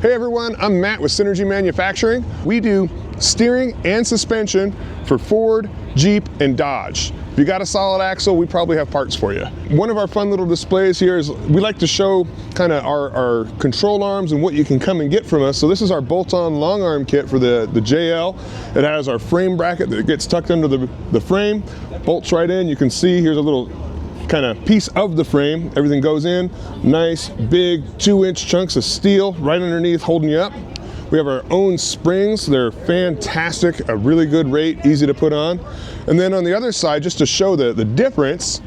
Hey everyone, I'm Matt with Synergy Manufacturing. We do steering and suspension for Ford, Jeep, and Dodge. If you got a solid axle, we probably have parts for you. One of our fun little displays here is we like to show kind of our control arms and what you can come and get from us. So this is our bolt-on long arm kit for the JL. It has our frame bracket that gets tucked under the frame, bolts right in. You can see here's a little kind of piece of the frame. Everything goes in, nice big 2-inch chunks of steel right underneath holding you up. We have our own springs. They're fantastic, a really good rate, easy to put on. And then on the other side, just to show the difference,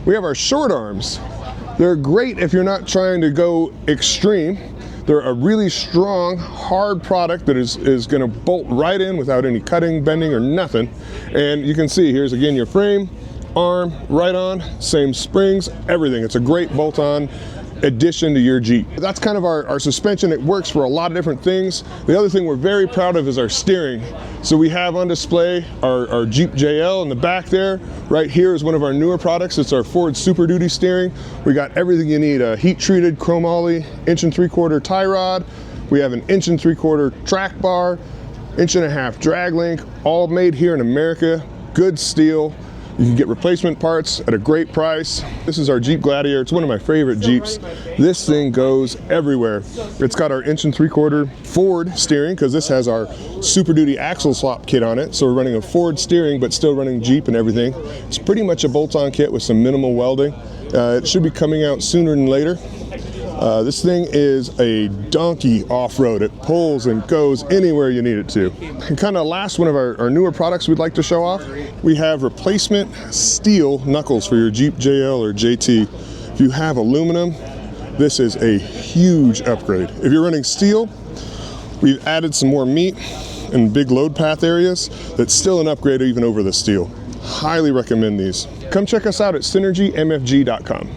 we have our short arms. They're great if you're not trying to go extreme. They're a really strong, hard product that is gonna bolt right in without any cutting, bending, or nothing. And you can see, here's again your frame, arm, right on, same springs, everything. It's a great bolt-on addition to your Jeep. That's kind of our suspension. It works for a lot of different things. The other thing we're very proud of is our steering. So we have on display our Jeep JL in the back there. Right here is one of our newer products. It's our Ford Super Duty steering. We got everything you need, a heat-treated chromoly 1.75-inch tie rod. We have an 1.75-inch track bar, 1.5-inch drag link, all made here in America, good steel. You can get replacement parts at a great price. This is our Jeep Gladiator. It's one of my favorite Jeeps. This thing goes everywhere. It's got our 1.75-inch Ford steering because this has our Super Duty axle swap kit on it. So we're running a Ford steering but still running Jeep and everything. It's pretty much a bolt-on kit with some minimal welding. It should be coming out sooner than later. This thing is a donkey off-road. It pulls and goes anywhere you need it to. And kind of last one of our newer products we'd like to show off, we have replacement steel knuckles for your Jeep JL or JT. If you have aluminum, this is a huge upgrade. If you're running steel, we've added some more meat and big load path areas. That's still an upgrade even over the steel. Highly recommend these. Come check us out at synergymfg.com.